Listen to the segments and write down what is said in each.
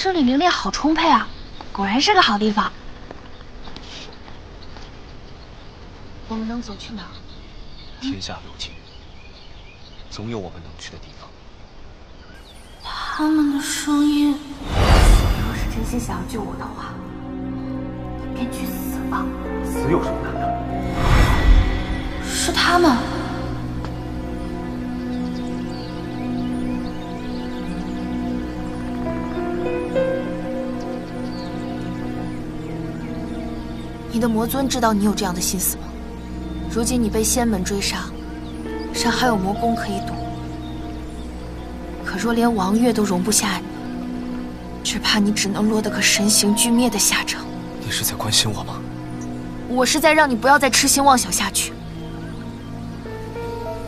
这里灵力好充沛啊，果然是个好地方。我们能走去哪儿？天下有情，总有我们能去的地方。他们的声音，你要是真心想要救我的话，你便去死吧。死有什么难的？是他们。你的魔尊知道你有这样的心思吗？如今你被仙门追杀，尚还有魔宫可以躲。可若连王月都容不下你，只怕你只能落得个神形俱灭的下场。你是在关心我吗？我是在让你不要再痴心妄想下去。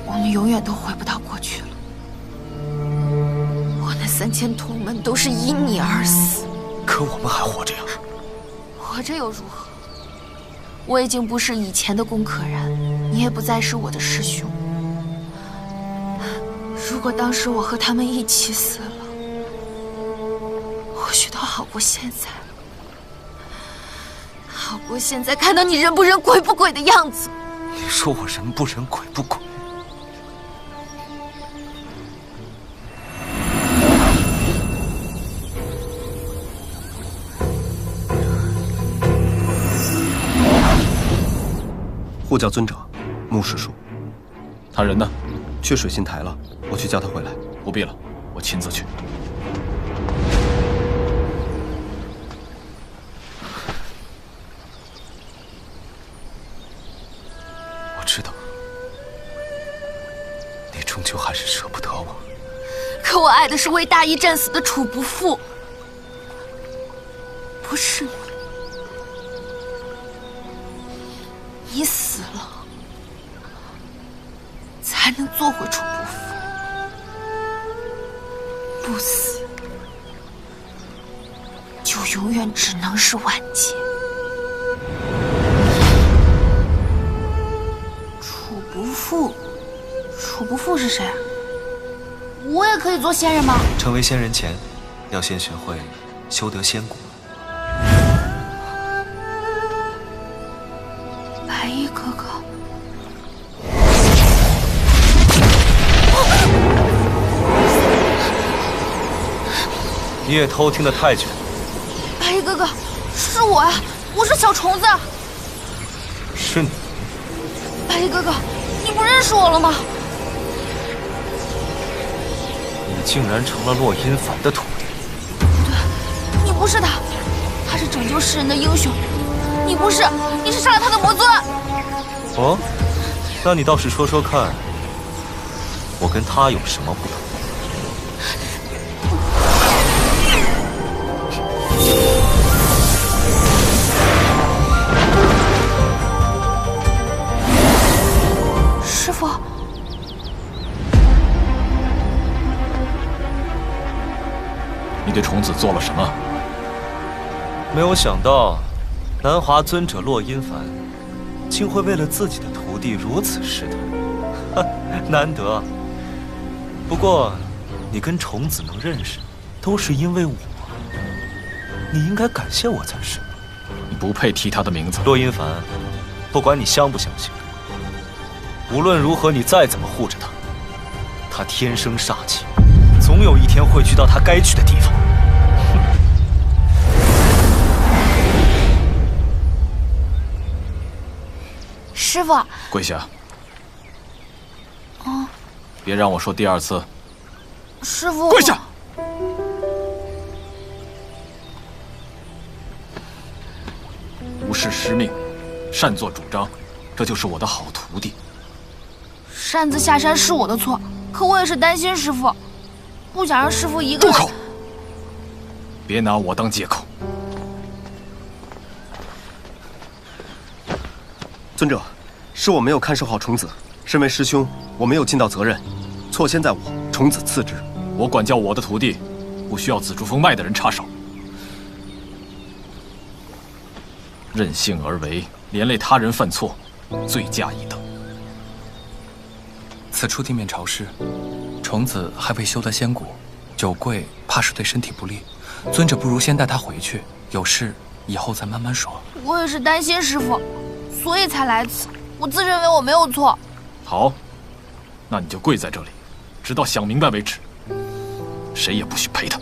我们永远都回不到过去了。我那3000同门都是因你而死。可我们还活着呀。活着又如何？我已经不是以前的龚可然，你也不再是我的师兄。如果当时我和他们一起死了，或许都好过现在，好过现在看到你人不人鬼不鬼的样子。你说我人不人鬼不鬼？护教尊者，穆师叔。他人呢？去水心台了，我去叫他回来。不必了，我亲自去。我知道，你终究还是舍不得我。可我爱的是为大义战死的楚不负，不是你。你死了，才能做回楚不负；不死，就永远只能是万劫。楚不负，楚不负是谁啊？我也可以做仙人吗？成为仙人前，要先学会修得仙骨。白衣哥哥，你也偷听得太久。白衣哥哥，是我呀，我是小虫子。是你。白衣哥哥，你不认识我了吗？你竟然成了洛阴凡的徒弟。不对，你不是他，他是拯救世人的英雄。你不是，你是杀了他的魔尊。哦，那你倒是说说看，我跟他有什么不同？师父，你对虫子做了什么？没有想到，南华尊者洛阴凡竟会为了自己的徒弟如此试探，难得。不过，你跟虫子能认识，都是因为我。你应该感谢我才是。你不配提他的名字。洛阴凡，不管你相不相信，无论如何，你再怎么护着他，他天生煞气，总有一天会去到他该去的地方。师父，跪下。哦，别让我说第二次。师父，跪下。无视师命，擅作主张，这就是我的好徒弟。擅自下山是我的错，可我也是担心师父，不想让师父一个人。住口！别拿我当借口。尊者，是我没有看守好虫子，身为师兄，我没有尽到责任，错先在我，虫子次之。我管教我的徒弟，不需要紫竹峰脉的人插手。任性而为，连累他人犯错，罪加一等。此处地面潮湿，虫子还未修得仙骨，久跪怕是对身体不利。尊者不如先带他回去，有事以后再慢慢说。我也是担心师父，所以才来此。我自认为我没有错。好，那你就跪在这里，直到想明白为止。谁也不许陪他。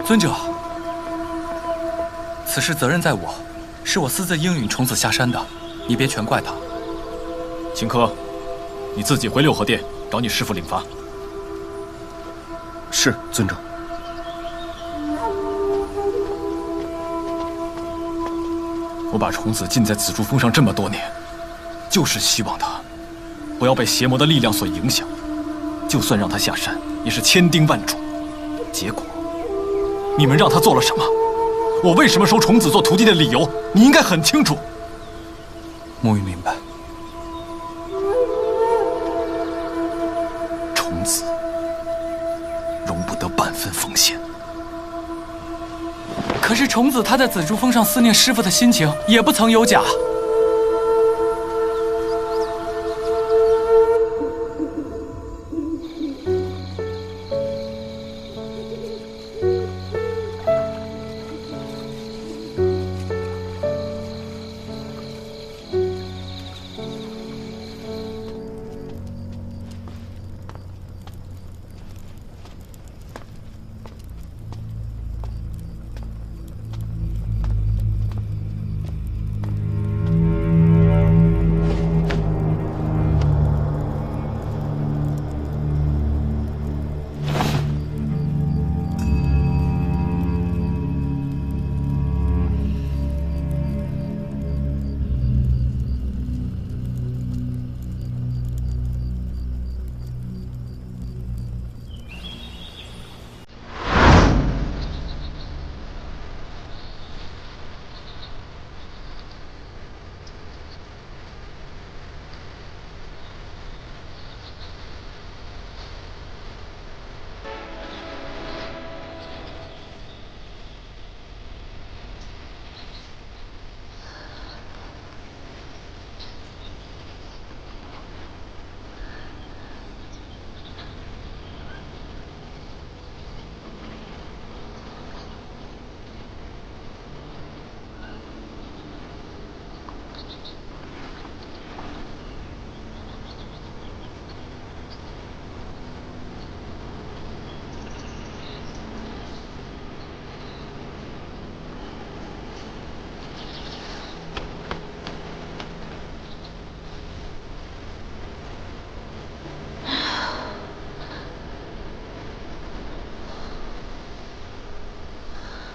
尊者，此事责任在我，是我私自应允虫子下山的，你别全怪他。秦柯，你自己回六合殿找你师父领罚。是，尊者。我把虫子禁在紫竹峰上这么多年，就是希望他不要被邪魔的力量所影响。就算让他下山，也是千叮万嘱。结果，你们让他做了什么？我为什么收虫子做徒弟的理由，你应该很清楚。木鱼明白。虫子容不得半分风险。可是虫子他在紫竹峰上思念师父的心情也不曾有假。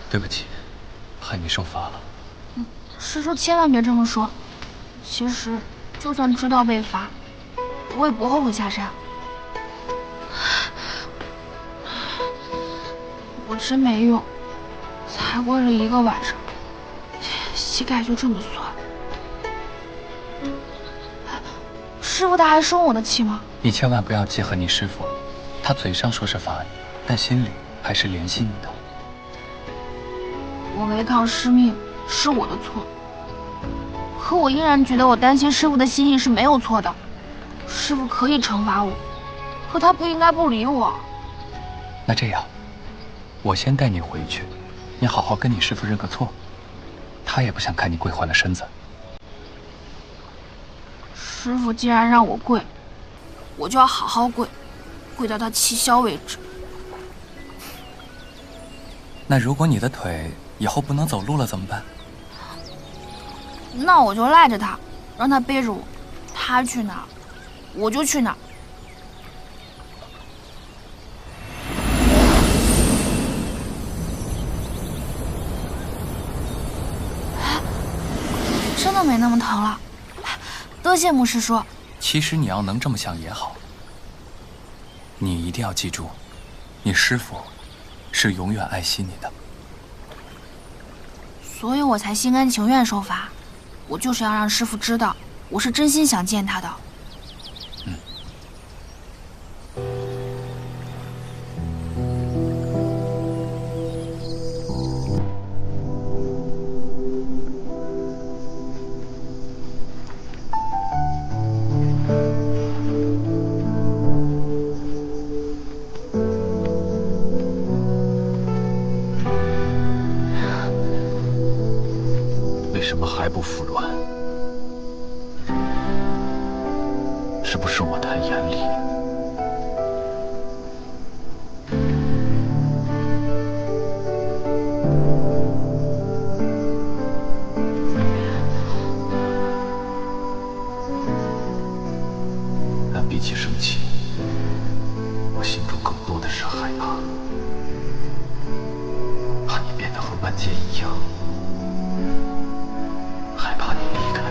对不起，害你受罚了。师叔千万别这么说。其实，就算知道被罚，我也不后悔下山。我真没用，才过了1个晚上，膝盖就这么酸。师傅他还生我的气吗？你千万不要记恨你师父，他嘴上说是罚你，但心里还是怜惜你的。我违抗师命是我的错，可我依然觉得我担心师傅的心意是没有错的。师傅可以惩罚我，可他不应该不理我。那这样，我先带你回去，你好好跟你师父认个错，他也不想看你跪坏了身子。师傅既然让我跪，我就要好好跪，跪到他气消为止。那如果你的腿以后不能走路了怎么办？那我就赖着他，让他背着我，他去哪儿，我就去哪儿。真的没那么疼了，多谢牧师叔。其实你要能这么想也好，你一定要记住，你师父是永远爱惜你的。所以我才心甘情愿受罚，我就是要让师父知道，我是真心想见他的。什么还不服软？是不是我太严厉？但比起生气，我心中更多的是害怕，怕你变得和万劫一样，害怕你离开。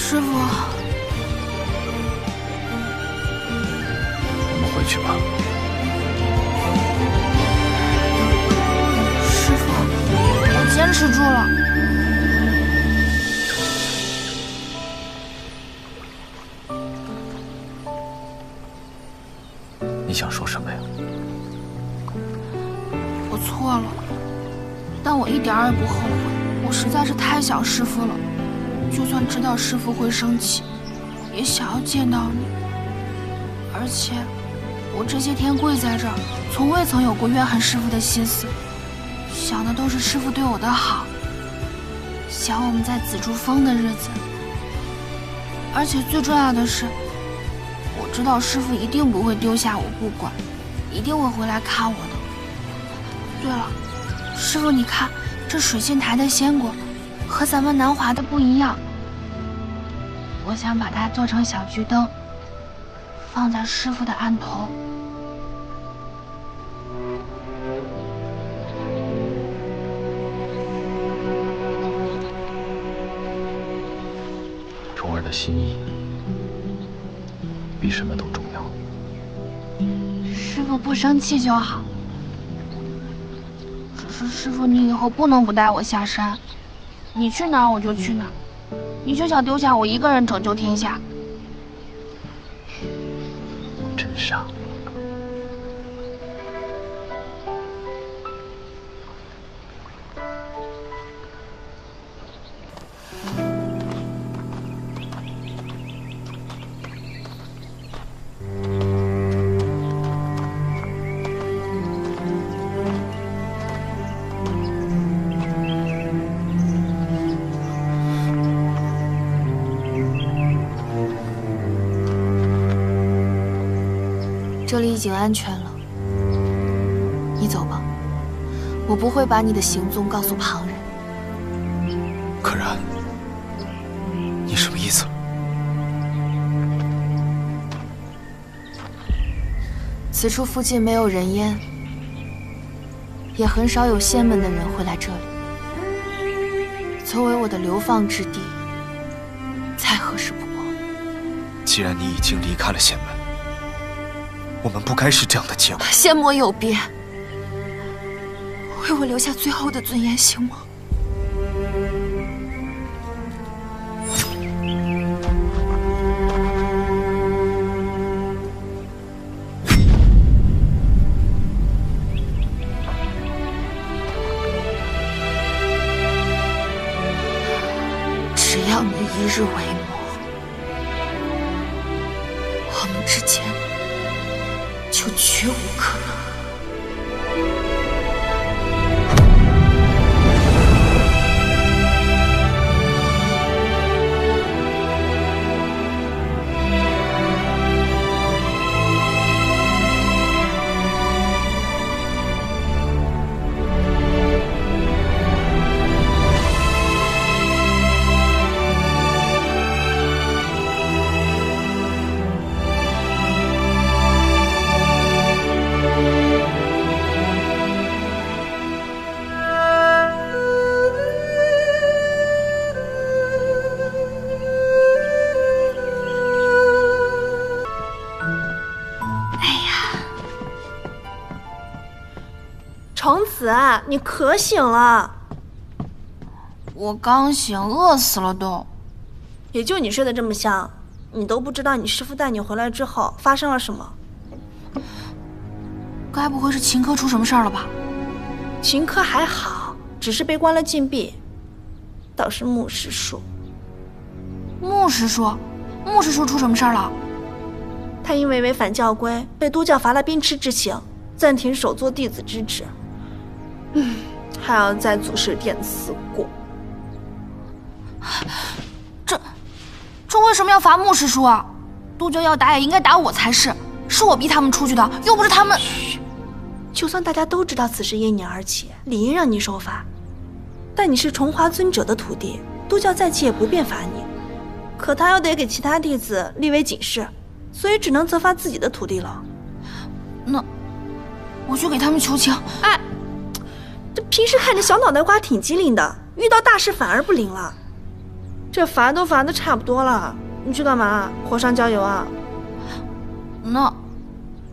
师傅，我们回去吧。师傅，我坚持住了。你想说什么呀？我错了，但我一点儿也不后悔。我实在是太想师傅了，就算知道师傅会生气，也想要见到你。而且，我这些天跪在这儿，从未曾有过怨恨师傅的心思，想的都是师傅对我的好，想我们在紫竹峰的日子。而且最重要的是，我知道师傅一定不会丢下我不管，一定会回来看我的。对了，师傅，你看这水杏台的仙果和咱们南华的不一样，我想把它做成小桔灯，放在师傅的案头。虫儿的心意比什么都重要。师傅不生气就好。只是师傅，你以后不能不带我下山，你去哪儿我就去哪儿，你就想丢下我一个人拯救天下？真傻。这里已经安全了，你走吧，我不会把你的行踪告诉旁人。可然，你什么意思？此处附近没有人烟，也很少有仙门的人会来这里。作为我的流放之地，再合适不过。既然你已经离开了仙门，我们不该是这样的结果。仙魔有别，为我留下最后的尊严，行吗？只要你一日为魔，我们之间就绝无可能。虫子，你可醒了！我刚醒，饿死了都。也就你睡得这么香，你都不知道你师父带你回来之后发生了什么。该不会是秦科出什么事儿了吧？秦科还好，只是被关了禁闭。倒是穆师叔，穆师叔出什么事儿了？他因为违反教规，被督教罚了鞭笞之刑，暂停手做弟子之职。还要在祖师殿思过。这为什么要罚穆师叔啊？督教要打也应该打我才是，是我逼他们出去的，又不是他们。就算大家都知道此事因你而起，理应让你受罚。但你是崇华尊者的徒弟，督教再起也不便罚你。可他又得给其他弟子立为警示，所以只能责罚自己的徒弟了。那我去给他们求情。哎，这平时看着小脑袋瓜挺机灵的，遇到大事反而不灵了。这罚都罚的差不多了，你去干嘛？火上浇油啊？那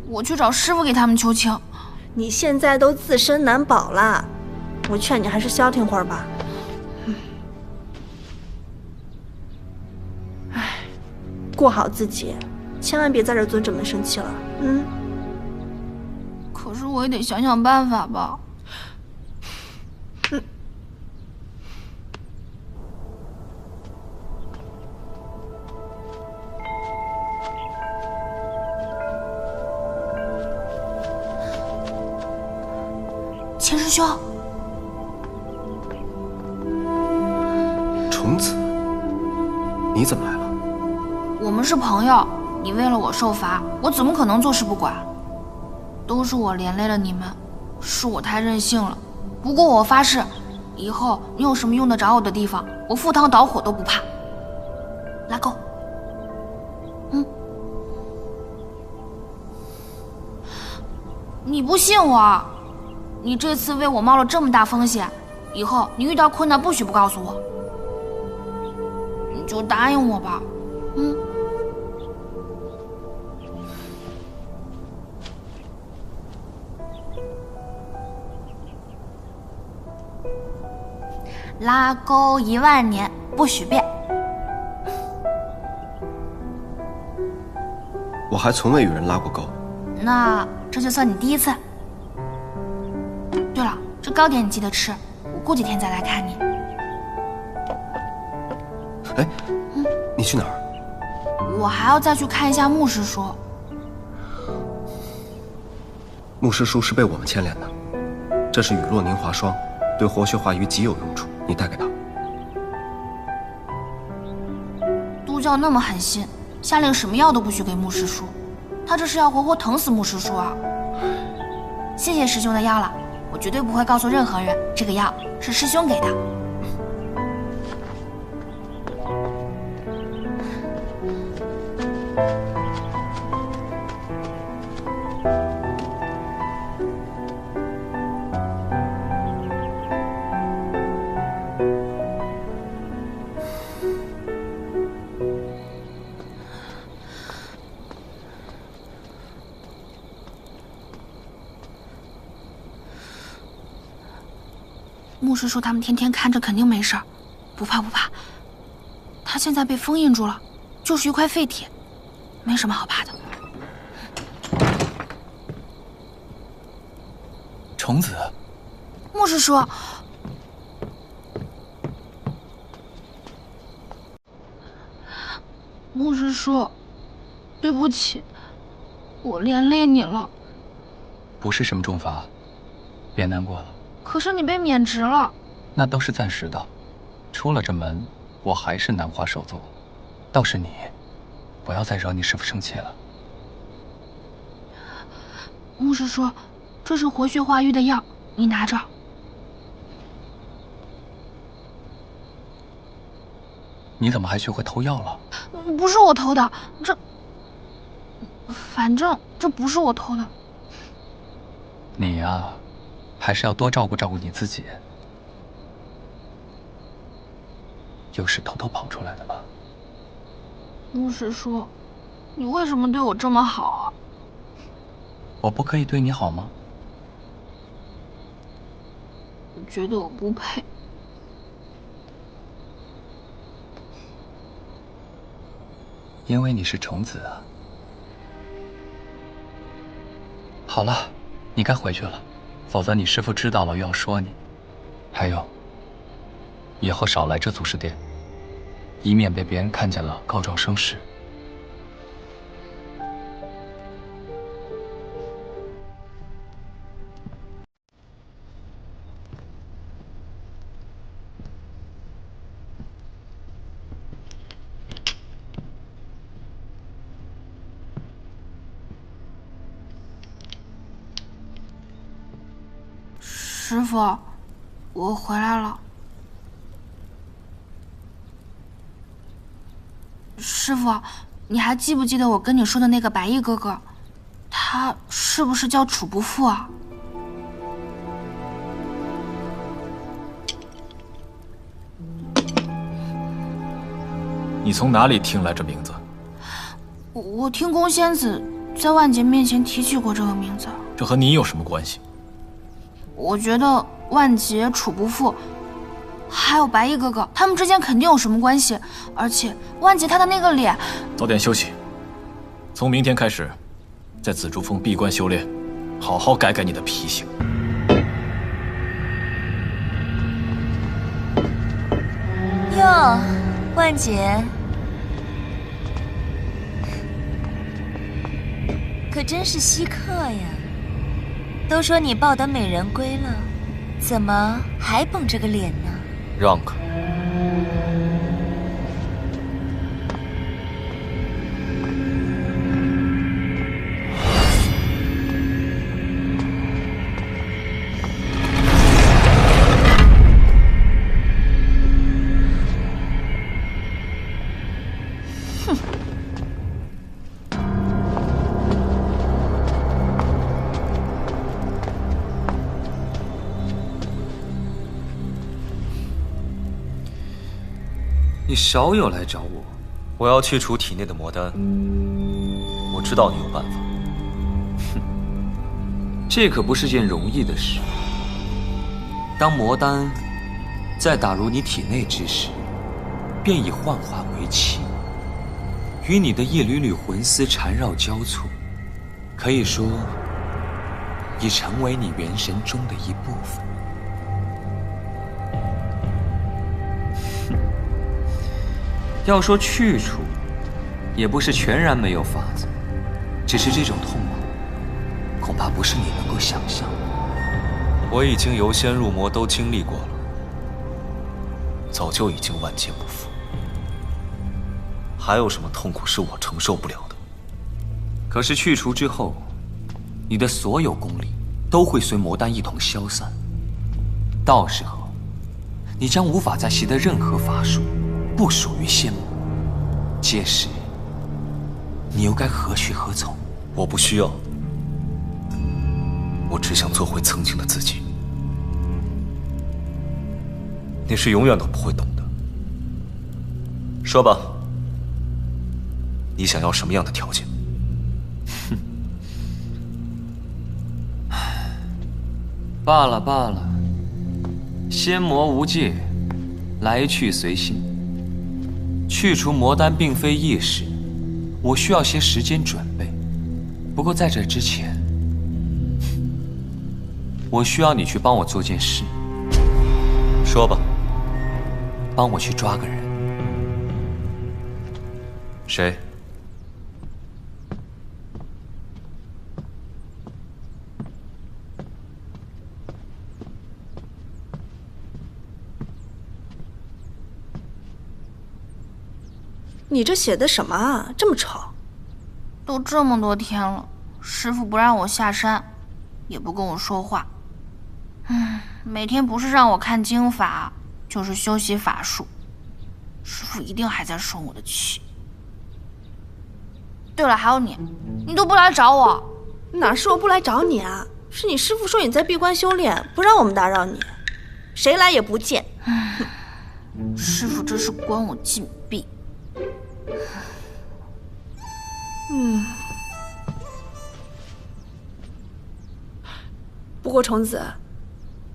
我去找师傅给他们求情。你现在都自身难保了，我劝你还是消停会儿吧。哎，过好自己，千万别在这尊者们生气了。可是我也得想想办法吧。秦师兄，虫子，你怎么来了？我们是朋友，你为了我受罚，我怎么可能坐视不管？都是我连累了你们，是我太任性了。不过我发誓，以后你有什么用得着我的地方，我赴汤蹈火都不怕。拉钩。你不信我？你这次为我冒了这么大风险，以后你遇到困难不许不告诉我。你就答应我吧。拉钩10000年，不许变。我还从未与人拉过钩。那这就算你第一次。对了，这糕点你记得吃，我过几天再来看你。哎，你去哪儿？我还要再去看一下穆师叔。穆师叔是被我们牵连的，这是雨落凝华霜，对活血化瘀极有用处，你带给他。督教那么狠心，下令什么药都不许给穆师叔，他这是要活活疼死穆师叔啊！谢谢师兄的药了，我绝对不会告诉任何人这个药是师兄给的。穆师叔他们天天看着，肯定没事儿，不怕不怕。他现在被封印住了，就是一块废铁，没什么好怕的。虫子，穆师叔，穆师叔，对不起，我连累你了。不是什么重罚，别难过了。可是你被免职了。那都是暂时的，出了这门，我还是南华首座。倒是你，不要再惹你师父生气了。穆师叔，这是活血化瘀的药，你拿着。你怎么还学会偷药了？不是我偷的，反正这不是我偷的。你呀，还是要多照顾照顾你自己。又是偷偷跑出来的吧？穆师叔，你为什么对我这么好啊？我不可以对你好吗？我觉得我不配。因为你是虫子啊。好了，你该回去了，否则你师父知道了又要说你。还有，以后少来这祖师殿，以免被别人看见了告状生事。师傅，我回来了。师傅，你还记不记得我跟你说的那个白衣哥哥？他是不是叫楚不负啊？你从哪里听来这名字？我听宫仙子在万劫面前提起过这个名字。这和你有什么关系？我觉得万劫、楚不负，还有白衣哥哥，他们之间肯定有什么关系。而且万劫他的那个脸……早点休息。从明天开始，在紫竹峰闭关修炼，好好改改你的脾性。哟，万劫，可真是稀客呀！都说你抱得美人归了，怎么还绷着个脸呢？让开！你少有来找我。我要去除体内的魔丹，我知道你有办法。哼，这可不是件容易的事。当魔丹在打入你体内之时，便已幻化为气，与你的一缕缕魂丝缠绕交错，可以说已成为你元神中的一部分。要说去除，也不是全然没有法子，只是这种痛苦，恐怕不是你能够想象的。我已经由仙入魔都经历过了，早就已经万劫不复。还有什么痛苦是我承受不了的？可是去除之后，你的所有功力都会随魔丹一同消散，到时候，你将无法再习得任何法术。不属于仙魔，届时你又该何去何从？我不需要，我只想做回曾经的自己。你是永远都不会懂的。说吧，你想要什么样的条件？哼，罢了罢了，仙魔无界，来去随心。去除魔丹并非易事，我需要些时间准备。不过在这之前，我需要你去帮我做件事。说吧，帮我去抓个人。谁？你这写的什么啊？这么丑！都这么多天了，师傅不让我下山，也不跟我说话。每天不是让我看经法，就是修习法术。师傅一定还在生我的气。对了，还有你，你都不来找我。哪是我不来找你啊？是你师傅说你在闭关修炼，不让我们打扰你，谁来也不见。师傅这是关我禁闭。不过虫子，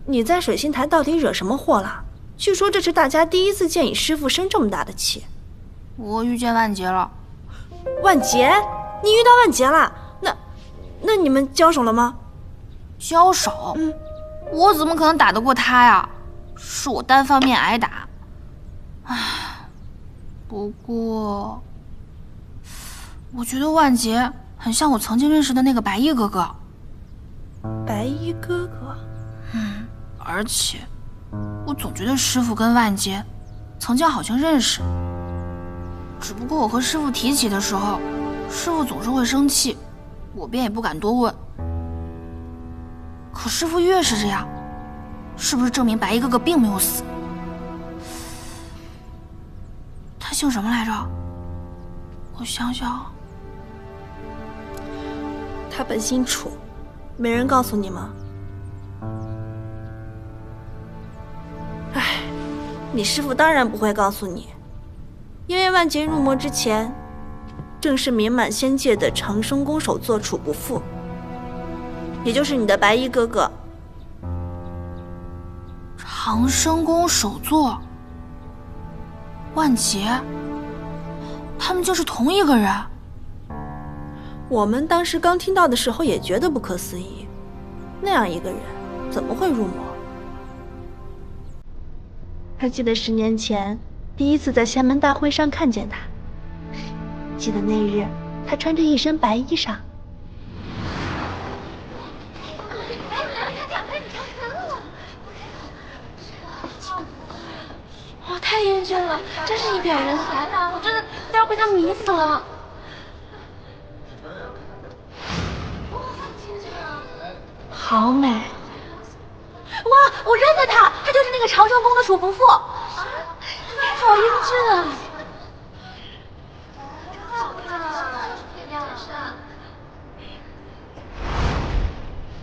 你在水星台到底惹什么祸了？据说这是大家第一次见你师父生这么大的气。我遇见万劫了。万劫？你遇到万劫了？那你们交手了吗？交手？我怎么可能打得过他呀？是我单方面挨打。唉，不过我觉得万劫很像我曾经认识的那个白衣哥哥。白衣哥哥？而且我总觉得师父跟万劫曾经好像认识，只不过我和师父提起的时候，师父总是会生气，我便也不敢多问。可师父越是这样，是不是证明白衣哥哥并没有死？他姓什么来着？我想想，他本姓楚，没人告诉你吗？唉，你师父当然不会告诉你，因为万劫入魔之前，正是名满仙界的长生宫首座楚不负，也就是你的白衣哥哥。长生宫首座，万劫，他们就是同一个人。我们当时刚听到的时候也觉得不可思议，那样一个人怎么会入魔？还记得10年前第一次在仙门大会上看见他，记得那日他穿着一身白衣裳。我太厌倦了，真是一表人才，我真的都要被他迷死了。好美！哇，我认得他，他就是那个长生宫的楚不负，好英俊啊！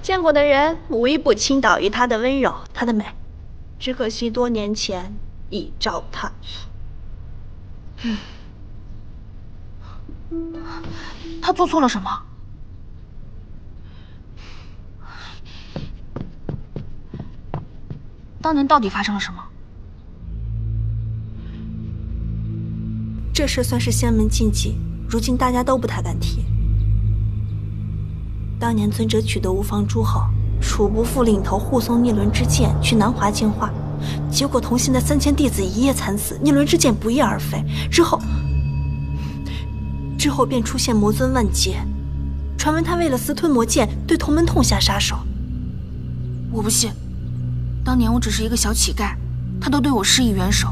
见过的人无一不倾倒于她的温柔，她的美，只可惜多年前一朝踏错。他做错了什么？当年到底发生了什么？这事算是仙门禁忌，如今大家都不太敢提。当年尊者取得无方诸后，楚不负领头护送逆伦之剑去南华净化，结果同行的3000弟子一夜惨死，逆伦之剑不翼而飞。之后便出现魔尊万劫，传闻他为了私吞魔剑，对同门痛下杀手。我不信，当年我只是一个小乞丐，他都对我施以援手，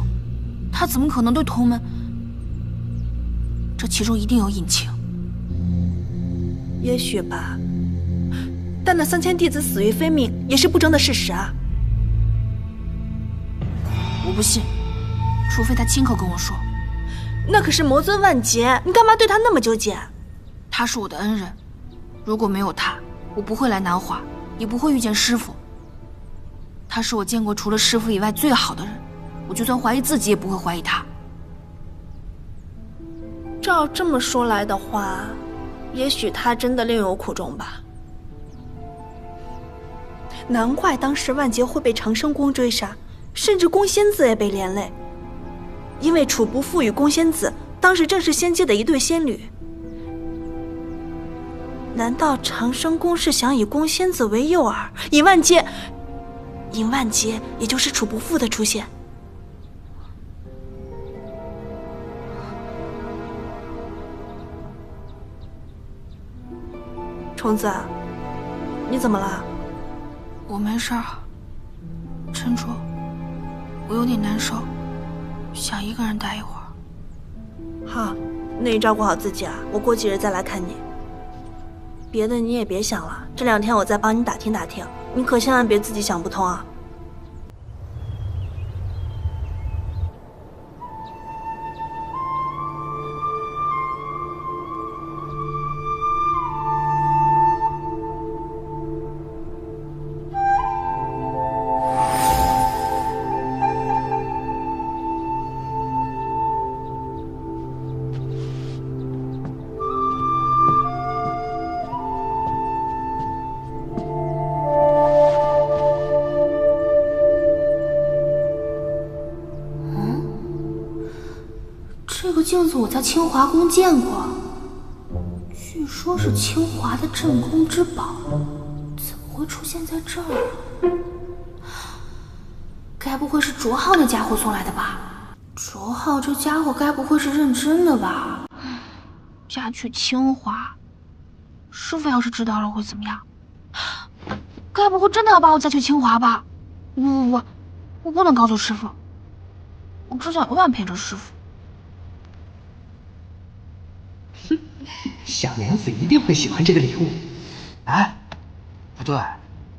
他怎么可能对同门？这其中一定有隐情。也许吧，但那3000弟子死于非命，也是不争的事实啊。我不信，除非他亲口跟我说。那可是魔尊万劫，你干嘛对他那么纠结？他是我的恩人，如果没有他，我不会来南华，也不会遇见师父。他是我见过除了师父以外最好的人，我就算怀疑自己，也不会怀疑他。照这么说来的话，也许他真的另有苦衷吧。难怪当时万劫会被长生宫追杀，甚至宫仙子也被连累。因为楚不负与宫仙子当时正是仙界的一对仙侣。难道长生宫是想以宫仙子为诱饵，引万劫，也就是楚不负的出现？虫子，你怎么了？我没事儿，陈卓，我有点难受，想一个人待一会儿。好，那你照顾好自己啊，我过几日再来看你。别的你也别想了，这2天我再帮你打听打听，你可千万别自己想不通啊。副镜子我在清华宫见过，据说是清华的镇宫之宝，怎么会出现在这儿？该不会是卓浩那家伙送来的吧？卓浩这家伙该不会是认真的吧？嫁去清华，师傅要是知道了会怎么样？该不会真的要把我嫁去清华吧？不，我不能告诉师傅，我只想永远陪着师傅。哼，小娘子一定会喜欢这个礼物。哎，不对，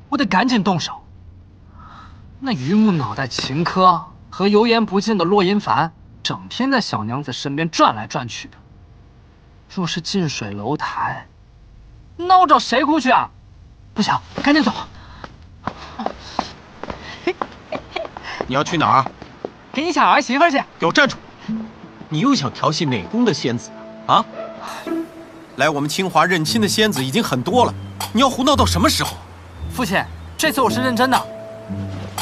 我得赶紧动手。那榆木脑袋秦柯和油盐不进的洛阴凡，整天在小娘子身边转来转去的。若是近水楼台，那我找谁哭去啊？不行，赶紧走。你要去哪儿？给你抢儿媳妇去！给我站住！你又想调戏哪宫的仙子啊？来我们清华认亲的仙子已经很多了，你要胡闹到什么时候？父亲，这次我是认真的，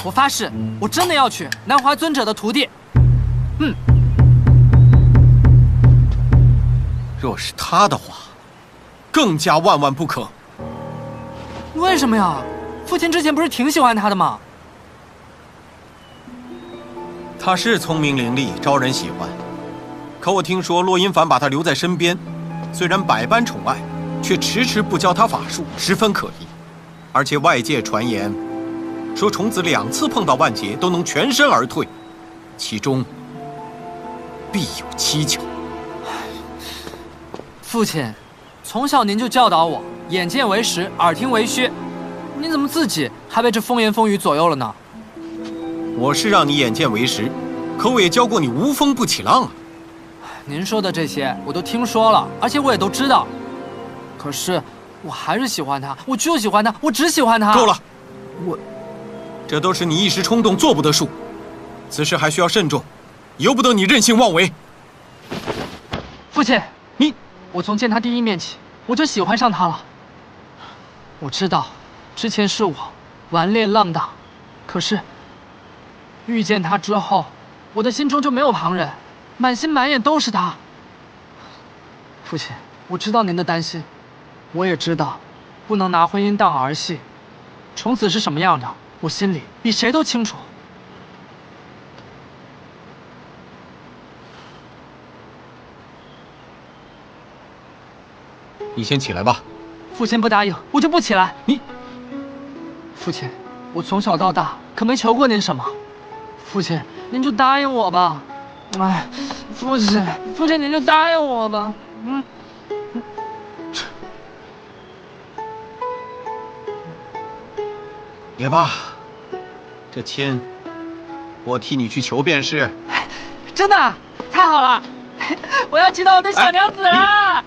我发誓，我真的要娶南华尊者的徒弟。若是他的话，更加万万不可。为什么呀？父亲之前不是挺喜欢他的吗？他是聪明伶俐，招人喜欢。可我听说洛阴凡把他留在身边，虽然百般宠爱，却迟迟不教他法术，十分可疑。而且外界传言说，虫子2次碰到万劫都能全身而退，其中必有蹊跷。父亲，从小您就教导我，眼见为实，耳听为虚。您怎么自己还被这风言风语左右了呢？我是让你眼见为实，可我也教过你无风不起浪啊。您说的这些我都听说了，而且我也都知道。可是我还是喜欢他，我就喜欢他，我只喜欢他。够了，这都是你一时冲动做不得数，此事还需要慎重，由不得你任性妄为。父亲，我从见他第一面起，我就喜欢上他了。我知道，之前是我顽劣浪荡，可是遇见他之后，我的心中就没有旁人，满心满眼都是他。父亲，我知道您的担心，我也知道，不能拿婚姻当儿戏。虫子是什么样的，我心里比谁都清楚。你先起来吧。父亲不答应，我就不起来。父亲，我从小到大可没求过您什么，父亲，您就答应我吧。哎，父亲，您就答应我吧。也罢，这亲，我替你去求便是。真的，太好了，我要娶到我的小娘子了。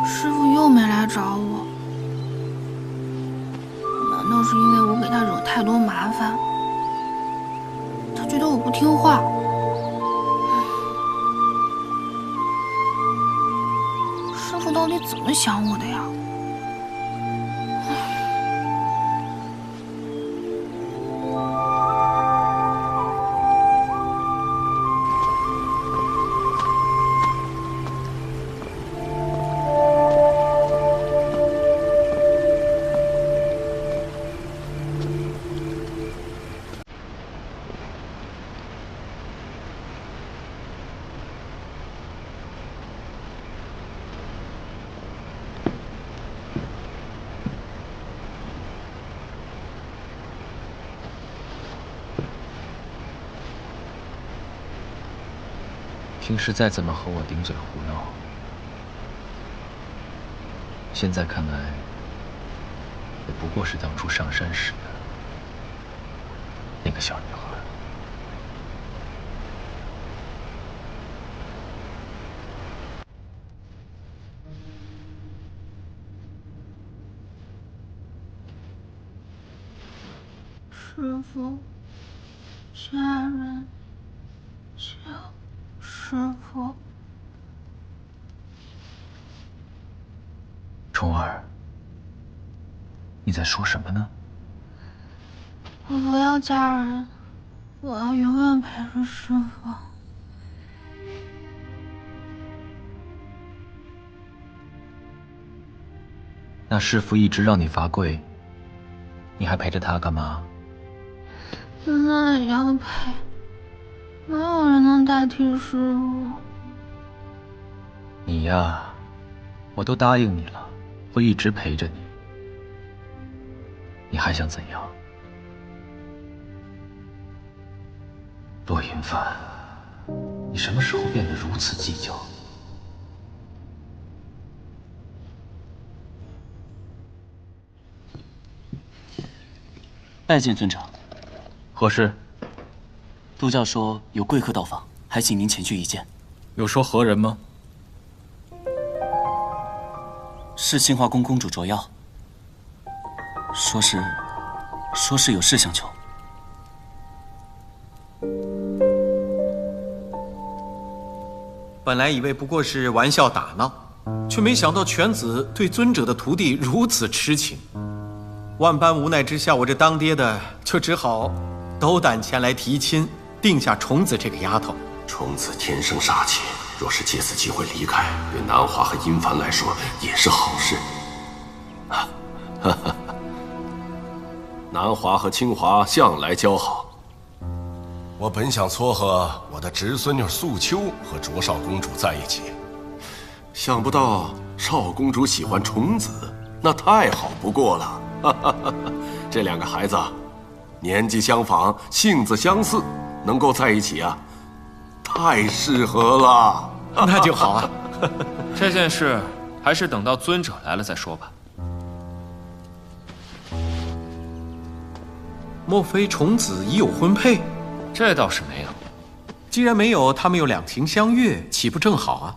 师傅又没来找我，难道是因为我给他惹太多麻烦？他觉得我不听话。师傅到底怎么想我的呀？平时再怎么和我顶嘴胡闹，现在看来，也不过是当初上山时的那个小女孩。师父，家人救师父。虫儿，你在说什么呢？我不要家人，我要永远陪着师父。那师父一直让你罚跪，你还陪着他干嘛？那也要陪，没有人能代替师父。你呀，我都答应你了，会一直陪着你。你还想怎样？洛云帆，你什么时候变得如此计较？拜见尊长。何事？督教说有贵客到访，还请您前去一见。有说何人吗？是清华宫公主卓耀。说是有事相求。本来以为不过是玩笑打闹，却没想到犬子对尊者的徒弟如此痴情。万般无奈之下，我这当爹的就只好斗胆前来提亲，定下虫子这个丫头。虫子天生煞气，若是借此机会离开，对南华和殷凡来说也是好事。南华和清华向来交好，我本想撮合我的侄孙女素秋和卓少公主在一起，想不到少公主喜欢虫子，那太好不过了。这两个孩子年纪相仿，性子相似，能够在一起啊，太适合了。那就好啊。这件事还是等到尊者来了再说吧。莫非虫子已有婚配？这倒是没有。既然没有，他们又两情相悦，岂不正好啊？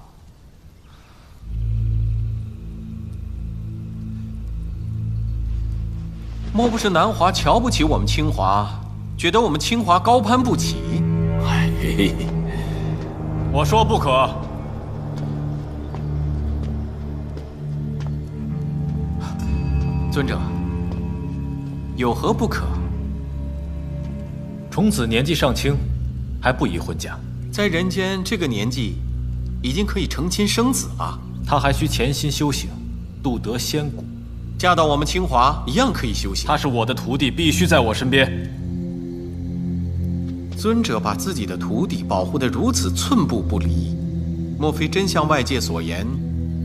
莫不是南华瞧不起我们清华，觉得我们清华高攀不起？哎，我说不可。尊者，有何不可？虫子年纪尚轻，还不宜婚嫁。在人间这个年纪，已经可以成亲生子了。她还需潜心修行，度得仙骨。嫁到我们清华一样可以修行。她是我的徒弟，必须在我身边。尊者把自己的徒弟保护得如此寸步不离，莫非真像外界所言，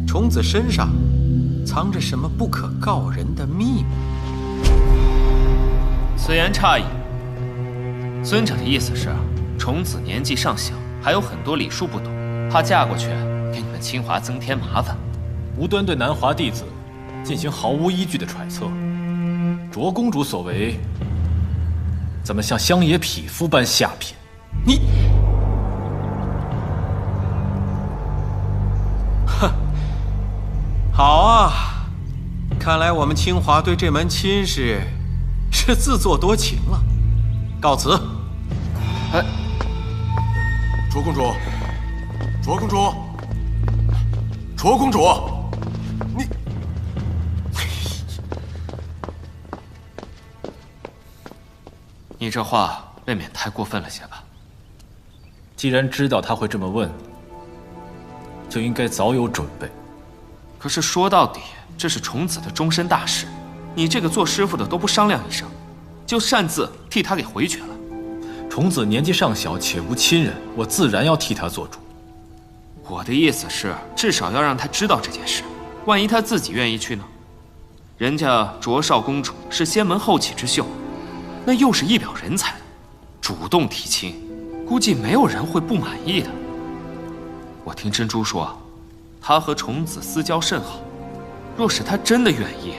虫子身上藏着什么不可告人的秘密？此言差矣。尊者的意思是，虫子年纪尚小，还有很多礼数不懂，怕嫁过去给你们清华增添麻烦。无端对南华弟子进行毫无依据的揣测。卓公主所为，怎么像乡野匹夫般下品？你，哼，好啊，看来我们清华对这门亲事是自作多情了。告辞。哎，卓公主，卓公主，卓公主，你这话未免太过分了些吧？既然知道他会这么问，就应该早有准备。可是说到底，这是虫子的终身大事，你这个做师傅的都不商量一声，就擅自替他给回绝了。虫子年纪尚小，且无亲人，我自然要替他做主。我的意思是，至少要让他知道这件事，万一他自己愿意去呢？人家卓少公主是仙门后起之秀，那又是一表人才，主动提亲，估计没有人会不满意的。我听珍珠说，她和虫子私交甚好，若是她真的愿意，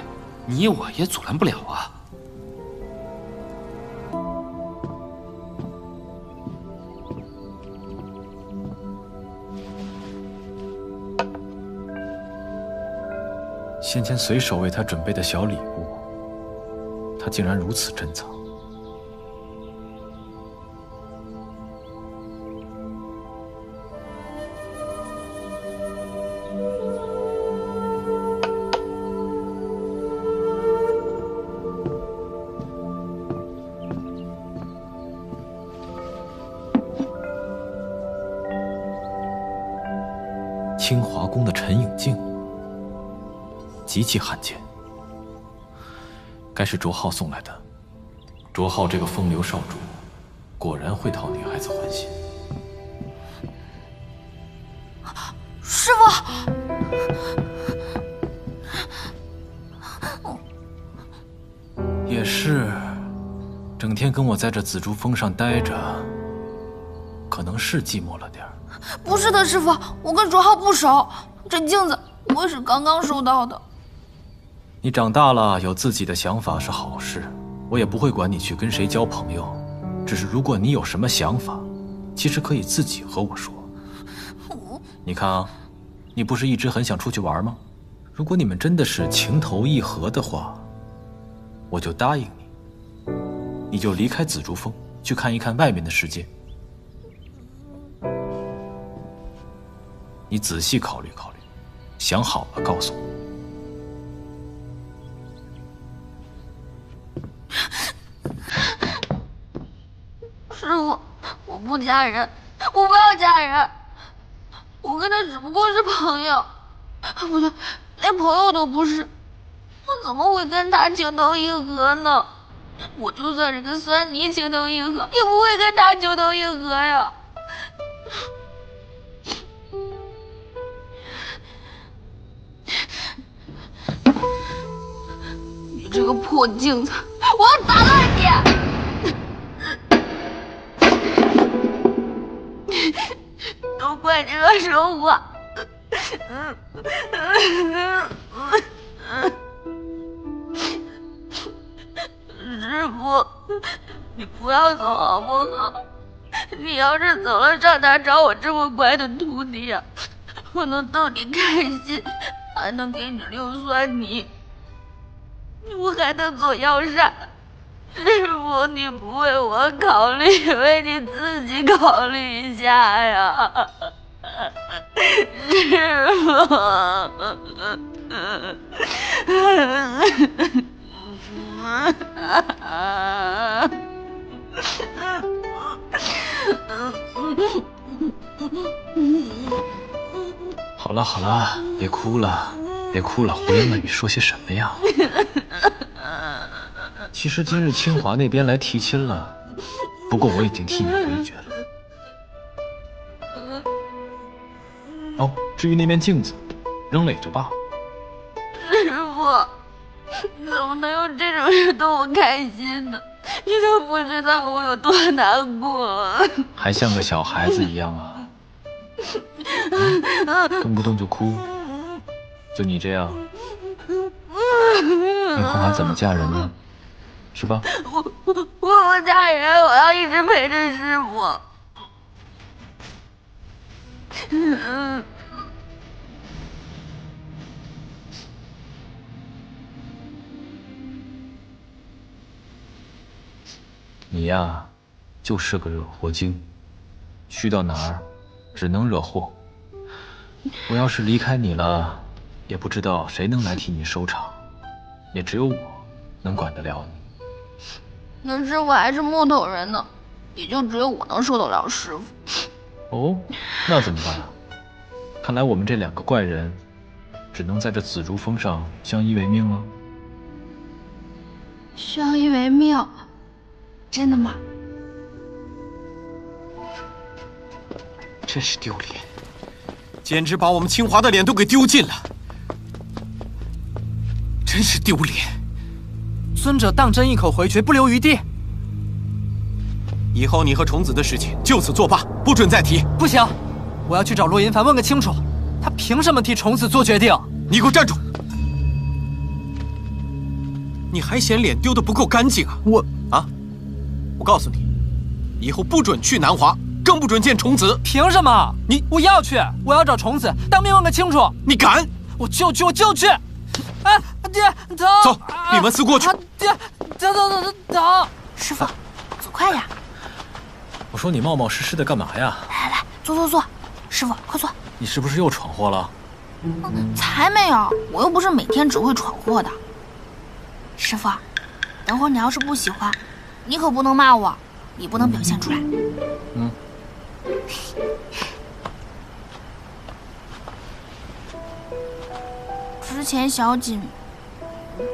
你我也阻拦不了啊。先前随手为他准备的小礼物，他竟然如此珍藏。清华宫的陈颖静，极其罕见。该是卓浩送来的。卓浩这个风流少主，果然会讨女孩子欢心。师傅，也是，整天跟我在这紫竹峰上待着，可能是寂寞了点儿。不是的，师傅，我跟卓浩不熟，这镜子我也是刚刚收到的。你长大了，有自己的想法是好事，我也不会管你去跟谁交朋友。只是如果你有什么想法，其实可以自己和我说。你看啊，你不是一直很想出去玩吗？如果你们真的是情投意合的话，我就答应你，你就离开紫竹峰，去看一看外面的世界。你仔细考虑考虑，想好了告诉我。师傅，我不嫁人，我不要嫁人，我跟他只不过是朋友，不对，连朋友都不是，我怎么会跟他情投意合呢？我就算是跟酸泥情投意合，也不会跟他情投意合呀。你这个破镜子，我要打烂你！都怪这个手法！师傅，你不要走好不好？你要是走了，上哪找我这么乖的徒弟呀？我能逗你开心，还能给你溜酸泥，我还能做药膳。师傅，你不为我考虑，为你自己考虑一下呀！师傅，好了好了，别哭了，别哭了，胡言乱语说些什么呀？其实今日清华那边来提亲了，不过我已经替你回绝了。哦，至于那面镜子，扔了也就罢了。师傅，你怎么能用这种事逗我开心呢？你都不知道我有多难过。还像个小孩子一样啊，动不动就哭，就你这样，以后还怎么嫁人呢？是吧？我不嫁人，我要一直陪着师傅。你呀，就是个惹祸精，去到哪儿只能惹祸。我要是离开你了，也不知道谁能来替你收场，也只有我能管得了你。那师傅还是木头人呢，也就只有我能受得了师傅。哦，那怎么办啊？看来我们这两个怪人，只能在这紫竹峰上相依为命了。相依为命？真的吗？真是丢脸，简直把我们清华的脸都给丢尽了，真是丢脸。尊者当真一口回绝，不留余地。以后你和虫子的事情就此作罢，不准再提。不行，我要去找洛银凡问个清楚，他凭什么替虫子做决定？你给我站住！你还嫌脸丢得不够干净啊？我告诉你，以后不准去南华，更不准见虫子。凭什么？我要去，我要找虫子，当面问个清楚。你敢？我就去！哎，爹，疼！走，闭门思过去。爹，疼！师傅，走快呀！我说你冒冒失失的干嘛呀？来，坐，师傅，快坐。你是不是又闯祸了？才没有，我又不是每天只会闯祸的。师傅，等会儿你要是不喜欢，你可不能骂我，你不能表现出来。之前小锦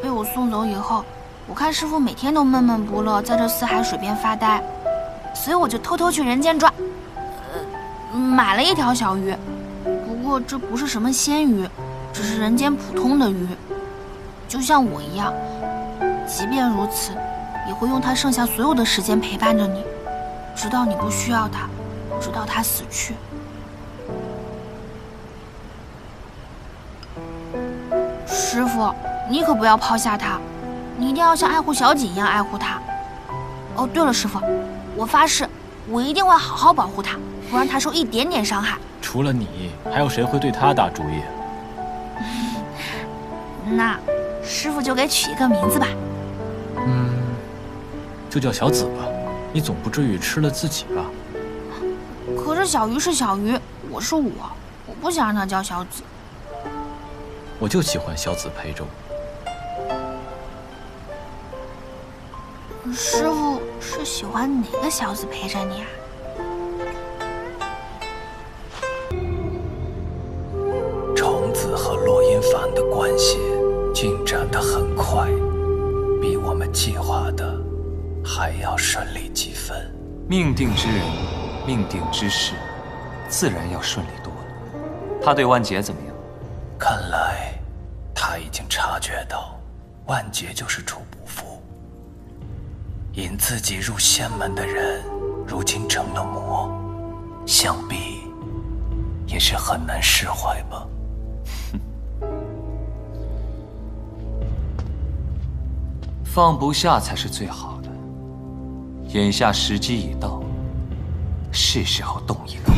被我送走以后，我看师傅每天都闷闷不乐，在这四海水边发呆，所以我就偷偷去人间抓，买了一条小鱼。不过这不是什么鲜鱼，只是人间普通的鱼，就像我一样。即便如此，也会用它剩下所有的时间陪伴着你，直到你不需要它，直到它死去。师傅，你可不要抛下它，你一定要像爱护小锦一样爱护它。哦，对了，师傅，我发誓，我一定会好好保护它，不让它受一点点伤害。除了你，还有谁会对他打主意？那师傅就给取一个名字吧。就叫小紫吧。你总不至于吃了自己吧？可是小鱼是小鱼，我是我不想让它叫小紫。我就喜欢小紫陪着我。师傅是喜欢哪个小紫陪着你啊？虫子和落阴凡的关系进展得很快，比我们计划的还要顺利几分。命定之人，命定之事，自然要顺利多了。他对万劫怎么样？看来他已经察觉到万劫就是主不服，引自己入仙门的人如今成了魔，想必也是很难释怀吧。放不下才是最好的。眼下时机已到，是时候动一动。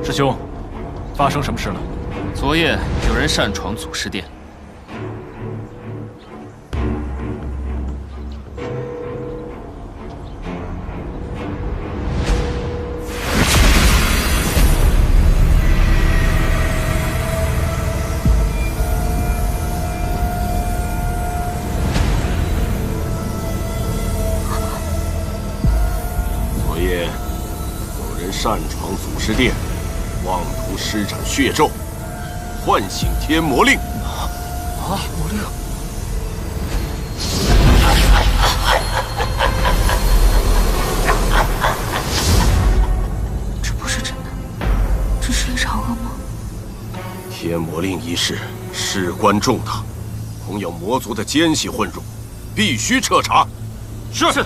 师兄，发生什么事了？昨夜有人擅闯祖师殿。昨夜有人擅闯祖师殿，妄图施展血咒，唤醒天魔令。天魔令！这不是真的，这是一场噩梦。天魔令一事事关重大，恐有魔族的奸细混入，必须彻查。是。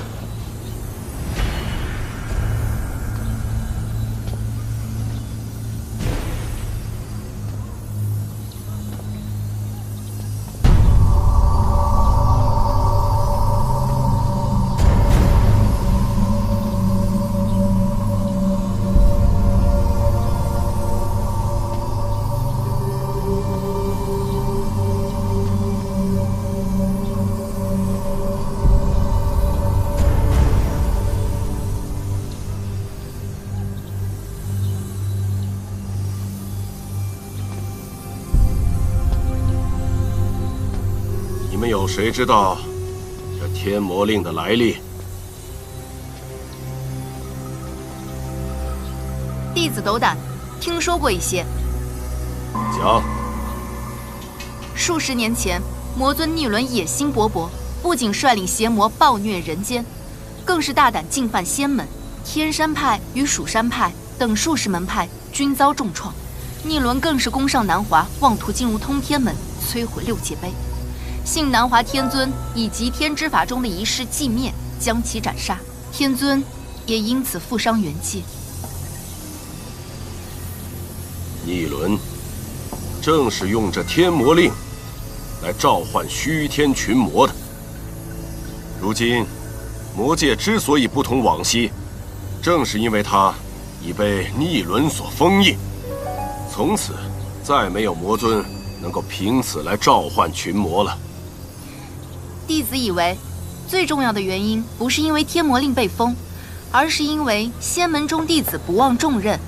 们有谁知道这天魔令的来历？弟子斗胆，听说过一些。讲。数十年前，魔尊逆伦野心勃勃，不仅率领邪魔暴虐人间，更是大胆进犯仙门。天山派与蜀山派等数十门派均遭重创。逆伦更是攻上南华，妄图进入通天门，摧毁6界碑。幸南华天尊以极天之法中的仪式寂灭，将其斩杀。天尊也因此负伤元界。逆伦正是用这天魔令来召唤虚天群魔的。如今魔界之所以不同往昔，正是因为他已被逆伦所封印，从此再没有魔尊能够凭此来召唤群魔了。弟子以为，最重要的原因不是因为天魔令被封，而是因为仙门中弟子不忘重任，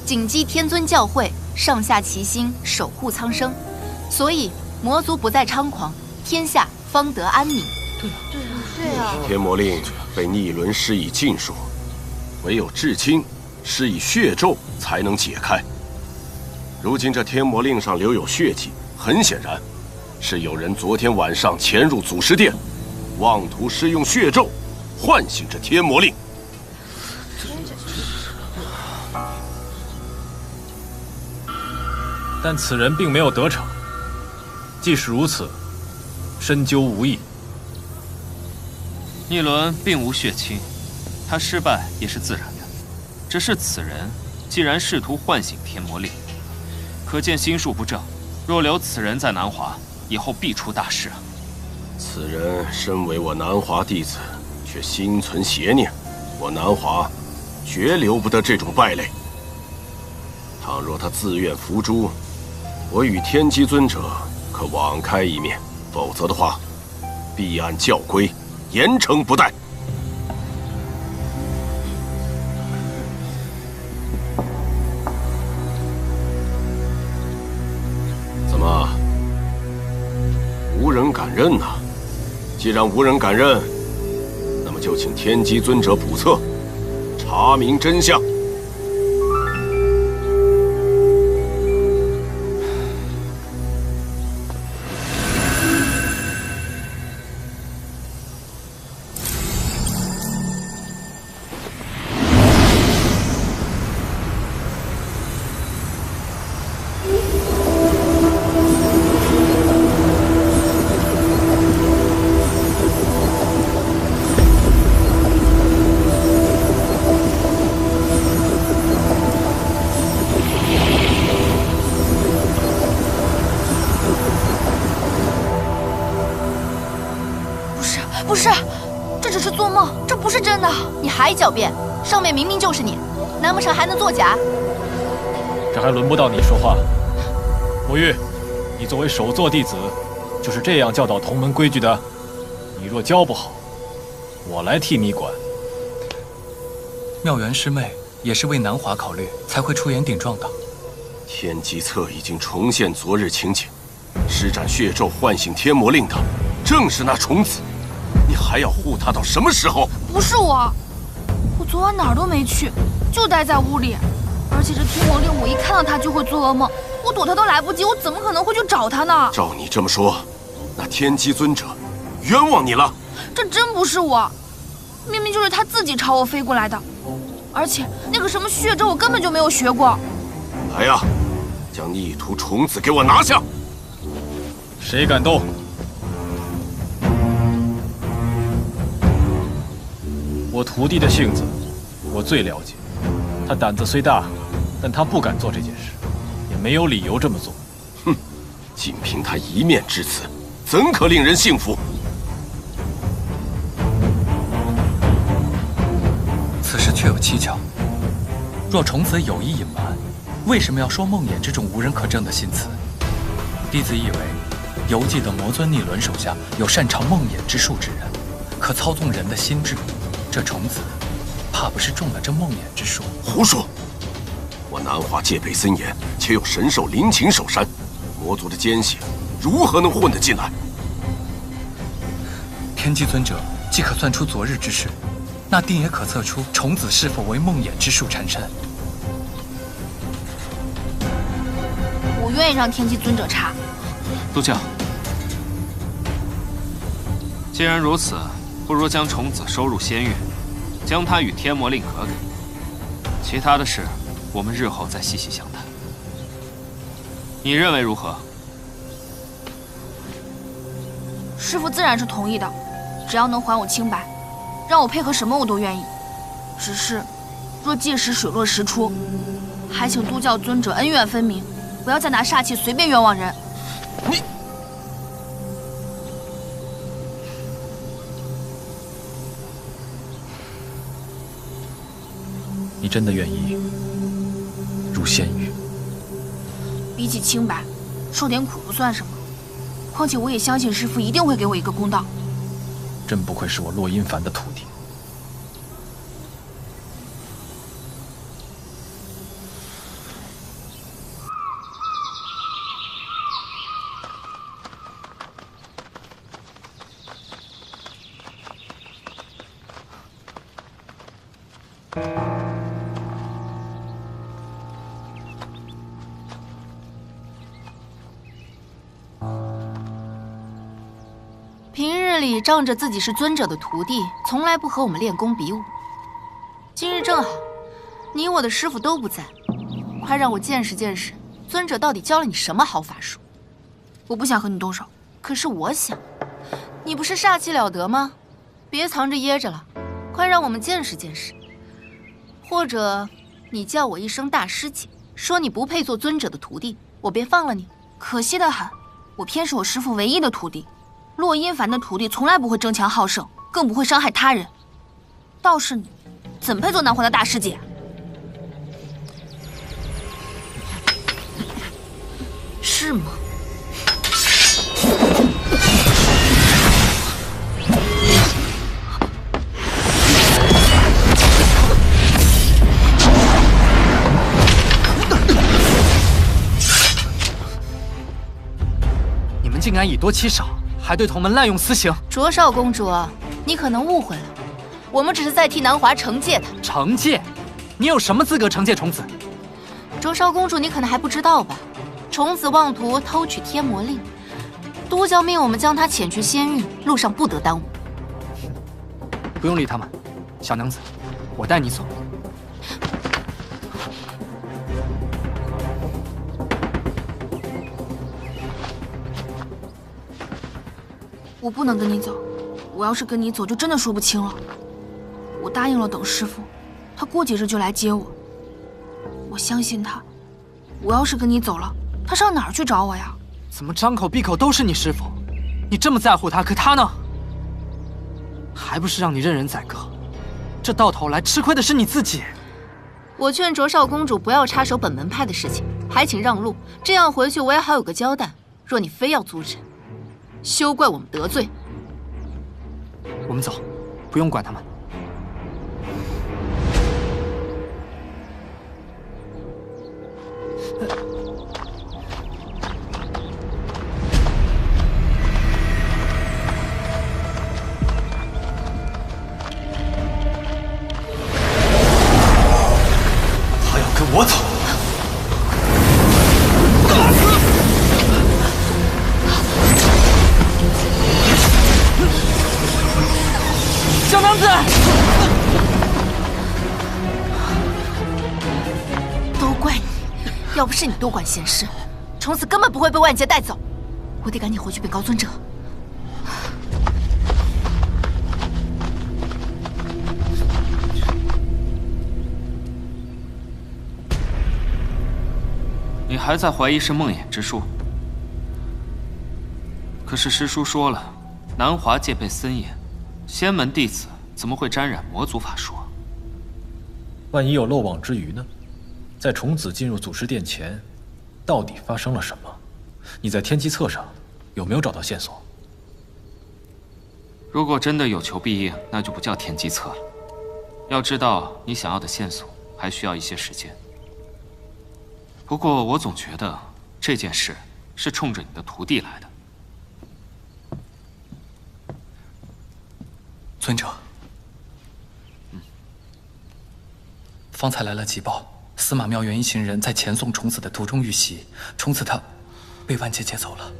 谨记天尊教诲，上下齐心，守护苍生，所以魔族不再猖狂，天下方得安宁。对啊。天魔令被逆伦施以禁术，唯有至今施以血咒才能解开。如今这天魔令上留有血迹，很显然是有人昨天晚上潜入祖师殿，妄图施用血咒唤醒这天魔令。但此人并没有得逞。即使如此，深究无益。逆伦并无血亲，他失败也是自然的。只是此人既然试图唤醒天魔令，可见心术不正。若留此人在南华，以后必出大事啊！此人身为我南华弟子，却心存邪念，我南华绝留不得这种败类。倘若他自愿伏诛，我与天机尊者可网开一面；否则的话，必按教规严惩不贷。怎么，无人敢认呐？既然无人敢认，那么就请天机尊者卜测，查明真相。不是，这只是做梦，这不是真的。你还狡辩，上面明明就是你，难不成还能作假？这还轮不到你说话。沐玉，你作为首座弟子，就是这样教导同门规矩的。你若教不好，我来替你管。妙元师妹也是为南华考虑，才会出言顶撞的。天机册已经重现昨日情景，施展血咒唤醒天魔令的，正是那虫子。你还要护他到什么时候？不是我昨晚哪儿都没去，就待在屋里。而且这天魔令，我一看到他就会做噩梦，我躲他都来不及，我怎么可能会去找他呢？照你这么说，那天机尊者冤枉你了。这真不是我，明明就是他自己朝我飞过来的。而且那个什么血咒，我根本就没有学过。来呀，将逆徒虫子给我拿下！谁敢动？我徒弟的性子，我最了解。他胆子虽大，但他不敢做这件事，也没有理由这么做。哼，仅凭他一面之词，怎可令人信服？此事确有蹊跷。若虫子有意隐瞒，为什么要说梦魇这种无人可证的新词？弟子以为，游记的魔尊逆伦手下有擅长梦魇之术之人，可操纵人的心智。这虫子，怕不是中了这梦魇之术？胡说！我南华戒备森严，且有神兽临情守山，魔族的奸细如何能混得进来？天机尊者既可算出昨日之事，那定也可测出虫子是否为梦魇之术缠身。我愿意让天机尊者查。督教，既然如此，不如将虫子收入仙域，将它与天魔令可给。其他的事，我们日后再细细详谈。你认为如何？师父自然是同意的，只要能还我清白，让我配合什么我都愿意。只是，若届时水落石出，还请督教尊者恩怨分明，不要再拿煞气随便冤枉人。你真的愿意入仙域？比起清白，受点苦不算什么。况且我也相信师父一定会给我一个公道。真不愧是我洛阴凡的徒弟。平日里仗着自己是尊者的徒弟，从来不和我们练功比武。今日正好，你我的师傅都不在，快让我见识见识尊者到底教了你什么好法术。我不想和你动手，可是我想，你不是煞气了得吗？别藏着掖着了，快让我们见识见识。或者你叫我一声大师姐，说你不配做尊者的徒弟，我便放了你。可惜的很，我偏是我师父唯一的徒弟。洛阴凡的徒弟从来不会争强好胜，更不会伤害他人。倒是你，怎配做南华的大师姐？是吗？你们竟敢以多欺少，还对同门滥用私刑！卓少公主，你可能误会了，我们只是在替南华惩戒他。惩戒？你有什么资格惩戒虫子？卓少公主，你可能还不知道吧？虫子妄图偷取天魔令，督教命我们将他遣去仙域，路上不得耽误。不用理他们，小娘子，我带你走。我不能跟你走，我要是跟你走，就真的说不清了。我答应了等师父，他过几日就来接我。我相信他，我要是跟你走了，他上哪儿去找我呀？怎么张口闭口都是你师父？你这么在乎他，可他呢？还不是让你任人宰割？这到头来吃亏的是你自己。我劝卓少公主不要插手本门派的事情，还请让路，这样回去我也好有个交代。若你非要阻止，休怪我们得罪。我们走，不用管他们。他要跟我走。小娘子，都怪你！要不是你多管闲事，虫子根本不会被万劫带走。我得赶紧回去禀告尊者。你还在怀疑是梦魇之术？可是师叔说了，南华戒备森严。仙门弟子怎么会沾染魔族法术？万一有漏网之鱼呢？在虫子进入祖师殿前，到底发生了什么？你在天机册上有没有找到线索？如果真的有求必应，那就不叫天机册了。要知道，你想要的线索还需要一些时间。不过我总觉得这件事是冲着你的徒弟来的。尊者，方才来了急报，司马妙元一行人在遣送虫子的途中遇袭，虫子他被万劫接走了。